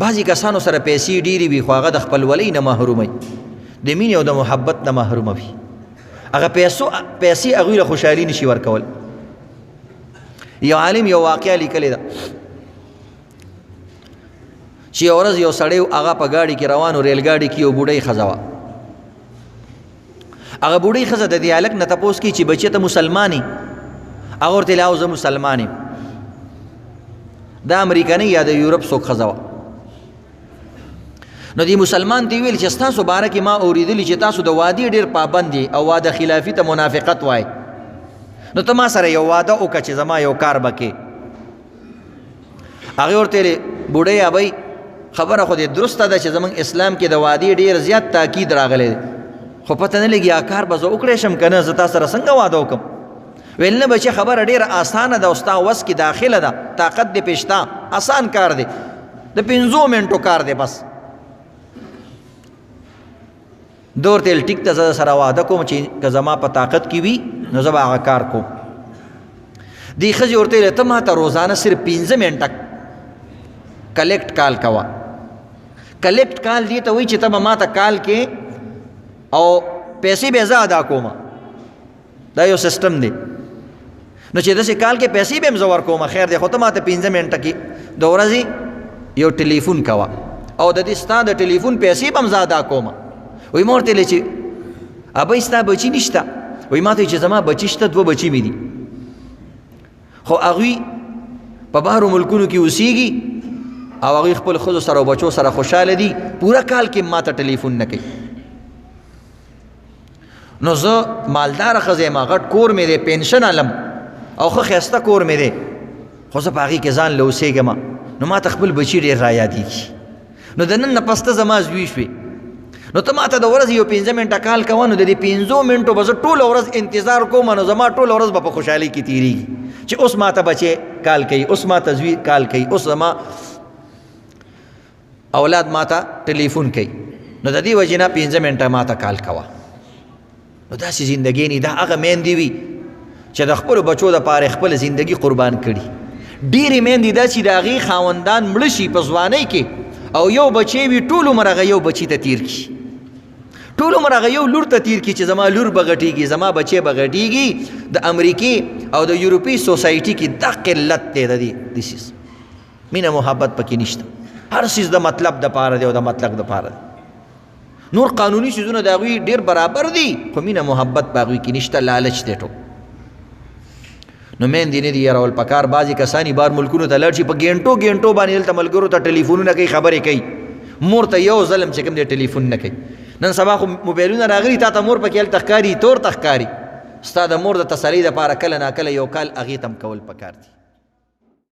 بعضې کسانو سره پیسې ډېرې وي خو هغه د خپلولۍ نه محروموي د مینې او د محبت نه محروموي هغه پیسې هغوی له خوشحالي نشي ورکول یو عالم یو واقعه لیکلې ده چې یو ورځ یو سړی هغه په ګاډي کې روان و ریل ګاډي کې یو بوډۍ ښځه وه هغه بوډۍ ښځه د دې هلک نه تپوس کوي چې بچیه ته مسلمان یې هغه ورته ویل او زه مسلمان یم دا امریکنۍ یا د یورپ څوک ښځه وه نو دی مسلمان ته ویل چې ستاسو باره کې ما اورېدلي چې تاسو د وادي ډېر پابند یې او واده خلافي ته منافقت وایي نو ته ما سره یو واده وکړه چې زما یو کار به کې هغې ورته ویلې بوډۍ ابۍ خبره خو دې درسته ده چې زموږ اسلام کې د وادي ډېر زیات تاکید راغلی دی خو پته نه لګي کار به زه وکړی شم که نه زه تا سره څنګه واده وکړم ویل نه بچې خبره ډېره اسانه ده او ستا وس کې داخله ده طاقت دې پې شته اسان کار دی د 5 منټو کار دی بس ده ورته ویل ټیک ته زه سره واده کوم چې که زما په طاقت کې وي نو زه به هغه کار کوم دې ښځې ورته ویل ته ما ته روزانه صرف 5 منټه کلیکټ کال کوه کلیکټ کال دې ته وایي چې ته به ما ته کال کې او پیسې به زه ادا کوم دا یو سیسټم دی نو چې داسې کال کې پیسې به هم زه ورکوم خیر دی خو ته ما ته 5 منټه کې د ورځې یو ټلیفون کوه او د دې ستا د ټلیفون پیسې به هم زه ادا کوم وایي ما ورته ویلې چې ابۍ ستا بچي نشته وایي ما ته چې زما بچي شته 2 بچي مې دي خو هغوی په بهرو ملکونو کې اوسېږي او هغوی خپل ښځو سره او بچو سره خوشحاله دي پوره کال کې ما ته ټلیفون نه کوي نو زه مالداره ښځه یم غټ کور مې دی پنشن علم او ښه ښایسته کور مې دی خو زه په هغې کې ځان له اوسېږم نو ما ته خپل بچي ډېر رایادېږي نو د نن نه پس ته زما زوی شوې نو ته ما ته د ورځې یو 5 منټه کال کوه نو د دې 5 منټو به زه ټوله ورځ انتظار کوم نو زما ټوله ورځ به په خوشحالۍ کې تېرېږي چې اوس ما ته بچې کال کوي اوس ما ته زوی کال کوي اوس زما اولاد ما ته ټلیفون کوي نو د دې وجې نه 5 منټه ما ته کال کوه نو داسې زندګي نه دا هغه میندې وي چې د خپلو بچو دپاره خپله زندګي قربان کړي ډېرې میندې دا چې د هغې خاوندان مړه شي په ځوانۍ کې او یو بچی وي ټول عمر هغه یو بچي ته تیر کړي ټول عمر هغه یو لور ته تیر کړي چې زما لور به غټېږي زما بچی به غټېږي د امریکې او د یورپي سوسایټي کې دا قلت دی د دې سیز مینه محبت پکې نشته هر سیز د مطلب دپاره دی او د مطلق دپاره دی نور قانوني چیزونه د هغوی ډېر برابر دي خو مینه محبت په هغوی کې نشته لالچ دی ټول نو میندې نه دي یارول پکار بعضې کسانې بار ملکونو ته لاړ شي په ګینټو ګینټو باندې دلته ملګرو ته ټلیفونونه کوي خبرې کوي مور ته یو ظلم چې کوم دی ټلیفون نه کوي نن سبا خو موبایلونه راغلي تا ته مور پکې هلته ښکاري تور ته ښکاري ستا د مور د تسلۍ دپاره کله ناکله یو کال هغې ته هم کول پکار دي